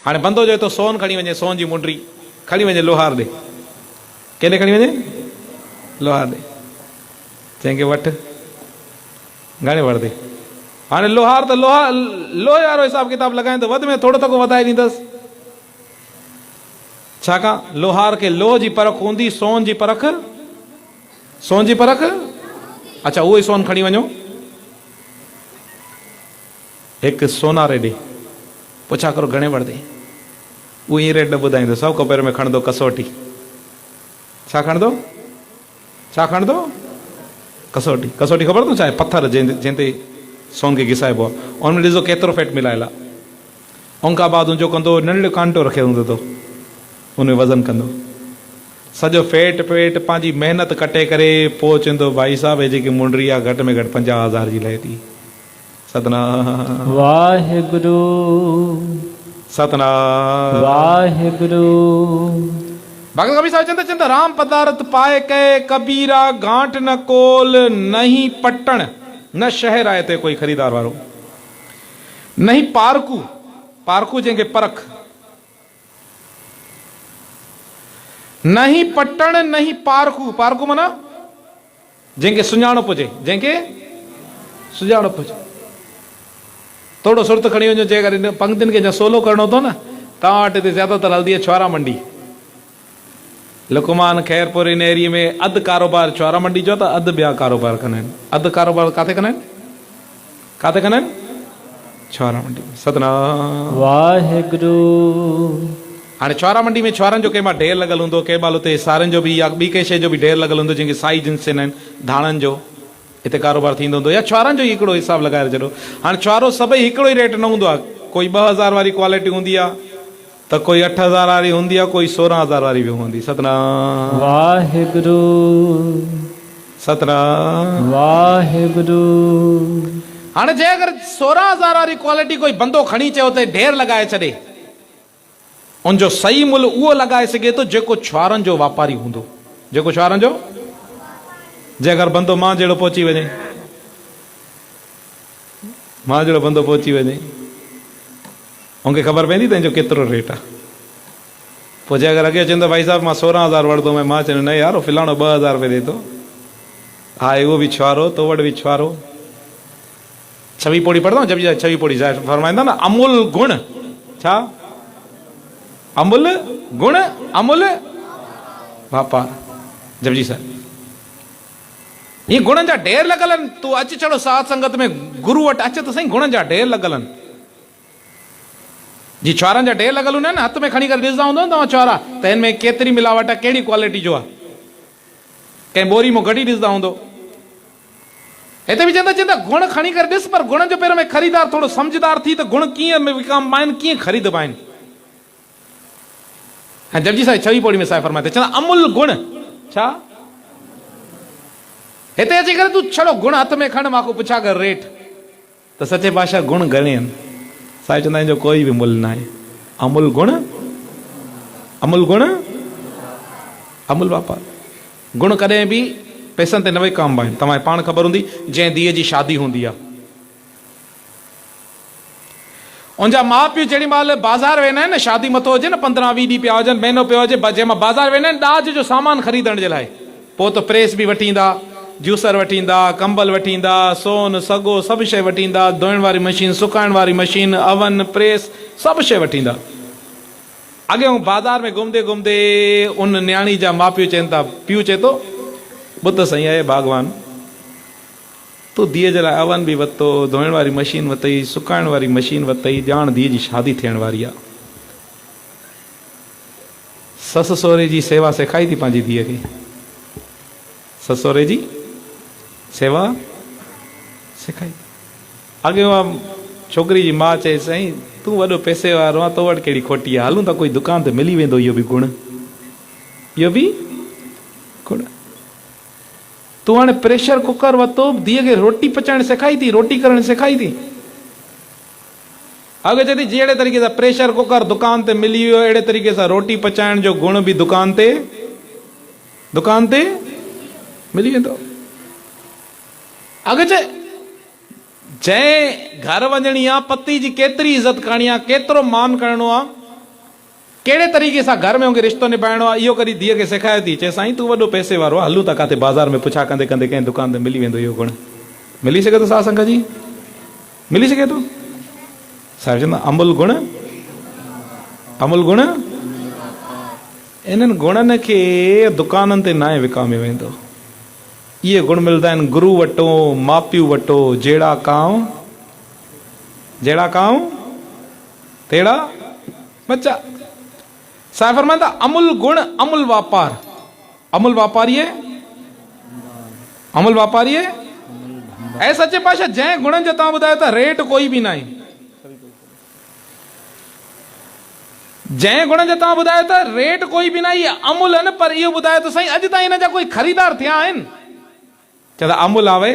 हाणे बंदो जो तो सोन खणी वञे, सोन जी मुंडरी खणी वञे लोहार ॾे, केॾे खणी वञे? लोहार ॾे। चईं वठ, घणे वठंदे? हाणे लोहार त लोहे वारो हिसाब किताब लॻाए तो वध में थोड़ो तको वधाए ॾींदसि। छाकाणि लोहार खे लोह जी परख हूंदी, सोन जी परख, सोन जी परख। अच्छा, उहो ई सोन खणी वञो हिकु सोनारे ॾे, पुछा करो घणे वठंदे? उहो ई रेट न ॿुधाईंदो, सौ कपेर में खणंदो कसोटी। छा खणंदो? छा खणंदो? कसोटी। कसोटी ख़बर अथव छा आहे? पत्थर जंहिंते सोन खे घिसाइबो आहे, उनमें ॾिसो केतिरो फैट मिलायल आहे। उनखां बाद उनजो कंदो नंढो कांटो रखियो हूंदो तो उन में वज़न कंदो, सॼो फेट पेट पंहिंजी महिनत कटे करे पोइ चवंदो भाई साहब हे जेकी मुंडरी आहे घटि में घटि 50,000 जी लहे थी। सतनाम वाहिगुरु, सतनाम वाहिगुरु। भगत कबीर साहब चंदा राम पदार्थ पाए के कबीरा गांठ न कोल, नहीं पट्टण न शहर आए ते कोई खरीदार वारो, नहीं पारकू, पारकू जंहिंखे परख, नहीं पट्टण नहीं पारकू, पारकू माना जंहिंखे सुञाणप हुजे, जंहिंखे सुञाणप हुजे। थोड़ो सुर्त खणी वञो, जे करे पंक्तियुनि खे सोलो करणो थो न, तव्हां वटि हिते ज्यादातर हलंदी आहे छुआरा मंडी। लुकमान खैरपुर इन एरिया में अधु कारोबार छुआरा मंडी जो, त अधु ॿिया कारोबार कंदा आहिनि। अधु कारोबार काथे कंदा आहिनि? काथे कंदा आहिनि? छुआरा मंडी में। सतनाम वाहिगुरु। हाणे छुआरा मंडी में छुआरनि जो कंहिं महिल ढेर लॻल हूंदो, कंहिं महिल हुते सारनि जो बि या ॿी कंहिं शइ जो बि ढेर लॻल हूंदो, जंहिंखे साई जिन्स चवंदा आहिनि, धाणनि जो हिते कारोबार थींदो हूंदो, या छुआरनि जो ई हिकिड़ो हिसाब लॻाए छॾो। हाणे छुआरो सभई हिकिड़ो ई रेट न हूंदो आहे, कोई 2000 वारी क्वालिटी हूंदी आहे, त कोई 8000 वारी हूंदी आहे, कोई 16000 वारी बि हूंदी। सतनाम वाहिगुरु, सतनाम वाहिगुरु। हाणे जे अगरि 16000 वारी क्वालिटी कोई बंदो खणी चयो त ढेर लॻाए छॾे, उनजो सही मुल उहो लॻाए सघे थो जेको छुआरनि जो वापारी हूंदो, जेको छुआरनि जो। जे अगरि बंदो मां जहिड़ो पहुची वञे, मां जहिड़ो बंदो पहुची वञे, उनखे ख़बर पवंदी त हिनजो केतिरो रेट आहे। पोइ जे अगरि अॻे चवंदो भाई साहब मां 16000 वठंदो, मां चवंदो न यार फिलाणो 2000 रुपए ॾे थो। हा उहो बि छुआरो, तो वटि बि छुआरो। छवी पोड़ी पढ़ंदो, जब छवी पोड़ी फरमाईंदा न, अमूल गुण, छा अमूल गुण, अमूल वापार। जपजी साहिब ये गुणनि जा ढेर लॻल आहिनि। तूं अच छड़ो साध संगत में गुरु वटि अच त साईं, गुणनि जा ढेर लॻल आहिनि। जी छुआरनि जा ढेर लॻल हूंदा आहिनि, हथ में खणी करे ॾिसंदा हूंदो न तव्हां छुआरा, त हिन में केतिरी मिलावट आहे, कहिड़ी क्वालिटी जो आहे, कंहिं बोरी मां गॾी ॾिसंदा हूंदो। हिते बि चवंदा गुण खणी करे ॾिस, पर गुण जो पहिरियों में ख़रीदार थोड़ो सम्झदार थी त गुण कीअं विकामबा आहिनि, कीअं ख़रीदबा आहिनि। ऐं जपजी साहिब छवी पौड़ी में साहिब फरमाए चवंदा अमूल गुण, छा हिते अची करे तूं छड़ो गुण हथ में खण, मां को पुछा कर रेट, त सचे पातशाह गुण घणे आहिनि? साहिब चवंदा आहिनि जो कोई बि मुल न आहे। अमूल गुण, अमूल गुण, अमूल वापार। गुण कॾहिं बि पैसनि ते न विकामबा आहिनि। तव्हांखे पाण ख़बर हूंदी, जंहिं धीअ जी शादी हूंदी आहे, उनजा माउ पीउ जेॾी महिल बाज़ार वेंदा आहिनि न, शादी मथो हुजे न, 15-20 ॾींहं पिया हुजनि, महीनो पियो हुजे, जंहिंमां बाज़ार वेंदा आहिनि ॾाज जो सामान ख़रीदण जे लाइ, पोइ त प्रेस बि वठी ईंदा, जूसर वठी ईंदा, कंबल वठी ईंदा, सोन सॻो सभु शइ वठी ईंदा, धोइण वारी मशीन, सुकाइण वारी मशीन, अवन, प्रेस, सभु शइ वठी ईंदा। अॻियां बाज़ार में घुमंदे घुमंदे उन न्याणी जा माउ पीउ चवनि था, पीउ चए थो ॿुध साईं आहे भॻवान, तूं धीअ जे लाइ अवन बि वरितो, धोइण वारी मशीन वरितई, सुकाइण वारी मशीन वरितई, ॼाण धीअ जी शादी थियण वारी आहे। ससु सहुरे जी सेवा सेखारी थी पंहिंजी धीअ खे, ससु सहुरे जी सेवा सेखारी। अॻे उहा छोकिरी जी माउ चए साईं तूं वॾो पैसे वारो आहे, तो वटि कहिड़ी खोटी आहे, हलूं त कोई दुकान ते मिली वेंदो इहो बि गुण, इहो बि गुण। तूं हाणे प्रेशर कुकर वरितो, धीअ खे रोटी पचाइण सेखारी थी, रोटी करणु सेखारी थी। अॻे चए थी जहिड़े तरीक़े सां प्रेशर कुकर दुकान ते मिली वियो, अहिड़े तरीक़े सां रोटी पचाइण जो गुण बि दुकान ते मिली वेंदो। अॻे चए जंहिं घर वञणी आहे, पति जी केतिरी इज़त करणी आहे, केतिरो मान करणो आहे, कहिड़े तरीक़े सां घर में उनखे रिश्तो निभाइणो आहे इहो कॾहिं धीअ खे सेखारे थी चए साईं तूं वॾो पैसे वारो आहे हलूं था किथे बाज़ार में पुछा कंदे कंदे कंहिं दुकान ते मिली वेंदो इहो गुण मिली सघे थो साध संगत जी मिली सघे थो साहिब चवंदा अमुल गुण इन्हनि गुणनि खे दुकाननि ते नाहे विकामे वेंदो इहे गुण मिलंदा आहिनि गुरू वटो माउ पीउ वटो जहिड़ा कांव तहिड़ा बच्चा साहिब फरमाईंदा अमुल गुण अमुल वापारी ऐं सचे पातशाह जंहिं गुणनि जो तव्हां ॿुधायो था रेट कोई बि न आहे जंहिं गुण जो तव्हां ॿुधायो था रेट कोई बि न आहे अमुल आहिनि पर इहो ॿुधायो त साईं अॼु ताईं हिन जा कोई ख़रीदार थिया आहिनि चवंदा अमुल आवे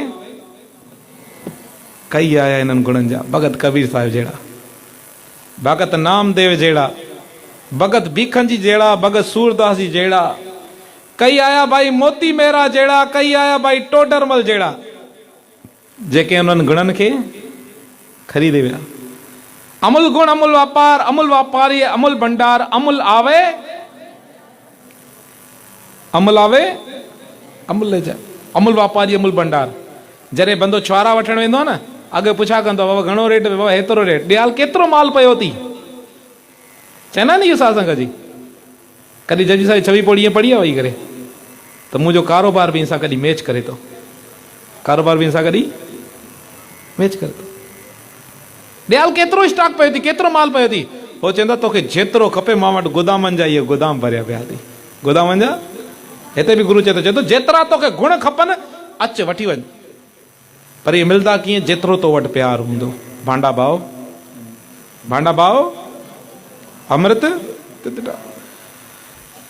कई आया इन्हनि गुणनि जा भगत कबीर साहिब जहिड़ा भगत नामदेव जहिड़ा भगत भीखन जी जहिड़ा भगत सूरदास जी जहिड़ा कई आया भाई मोती मेहरा जहिड़ा कई आया भाई टोडरमल जहिड़ा जेके उन्हनि गुणनि खे ख़रीदे विया अमुल गुण अमुल वापार अमुल वापारी अमुल भंडार अमुल आवे अमुल ले जाए अमुल वापारी अमुल भंडार जॾहिं बंदो छुआरा वठण वेंदो आहे न अॻे पुछा कंदो बाबा घणो रेट बाबा हेतिरो रेट ॾियाल केतिरो माल पियो थी चवंदा न इहो साध संगत जी कॾहिं जजी साईं छवी पोड़ी ईअं पढ़ी आहे वेही करे त मुंहिंजो कारोबार बि इन सां कॾहिं मैच करे थो कारोबार बि इन सां कॾहिं मैच करे थो ॾियाल केतिरो स्टॉक पियो थी केतिरो माल पियो थी हो चवंदा तोखे जेतिरो खपे मां वटि गोदामनि जा इहे गोदाम भरिया पिया थी गोदामनि जा हिते बि गुरू चए थो जेतिरा तोखे गुण खपनि अच वठी वञ पर इहे मिलंदा कीअं जेतिरो तो वटि प्यारु हूंदो भांडा भाव अमृत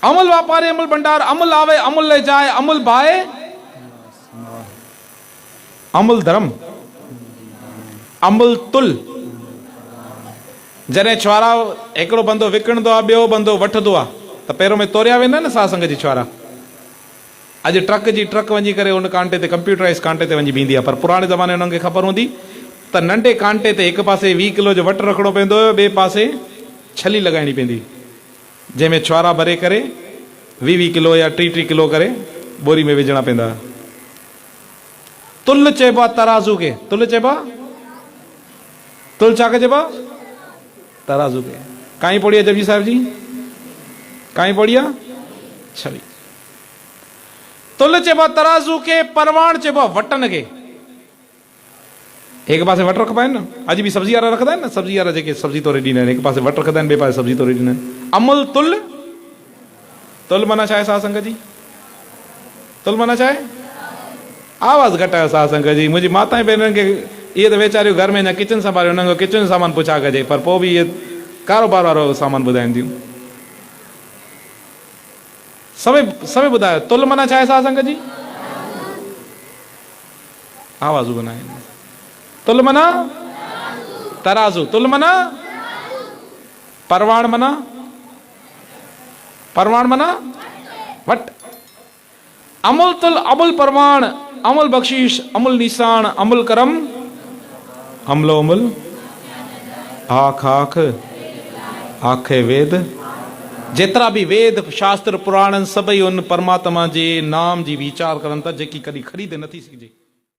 अमुल वापारी अमुल भंडार अमुल आवे अमुल ले जाए अमुल भाए अमुल धर्म अमुल तुल जॾहिं छुआरा हिकिड़ो बंदो विकिणंदो आहे ॿियो बंदो वठंदो आहे त पहिरों में तोरिया वेंदा आहिनि न साध संगत जी छुआरा अॼु ट्रक वञी करे हुन कांटे ते कंप्यूटराइज़ कांटे ते वञी बीहंदी आहे पर पुराणे ज़माने हुननि खे ख़बर हूंदी त नंढे कांटे ते हिकु पासे 20 किलो जो वटि रखिणो पवंदो हुयो ॿिए पासे छली लॻाइणी पवंदी जंहिंमें छुआरा भरे करे 20 किलो या 30 किलो करे बोरी में विझणा पवंदा तुल चइबो आहे तराज़ू खे तुल चइबो आहे तुल छा खे चइबो आहे तराज़ू खे काई पढ़ी आहे जपजी साहिब जी काई पढ़ी आहे छवी तुल चइबो आहे तराज़ू खे परवाण चइबो आहे वटन खे हिकु पासे वट रखबा आहिनि न अॼु बि सब्जी वारा रखंदा आहिनि न सब्जी वारा जेके सब्जी तोरे ॾींदा आहिनि हिकु पासे वट रखंदा आहिनि ॿिए पासे सब्जी तोरे ॾींदा आहिनि अमुल तुल माना छा आहे साध संगत जी तुल माना छा आहे आवाज़ घटि आहे साध संगत जी मुंहिंजी माताऊं भेनरुनि खे इहे त वेचारियूं घर में न किचन संभालियो हुननि खे किचन सामान पुछा कजे पर पोइ बि इहे कारोबार वारो सामान ॿुधाइनि थियूं सभई ॿुधायो तुल माना छा आहे साध संगत जी आवाज़ूं बनाए तुल माना तराज़ू तुल माना परवाण माना वट अमुल तुल अमुल परवाण अमुल बख्शीश अमुल निशान अमुल करम अमलो अमुल आख आखे वेद जेतिरा बि वेद शास्त्र पुराणनि सभई उन परमात्मा जे नाम जी वीचार करनि था जेकी कॾहिं ख़रीद नथी सघिजे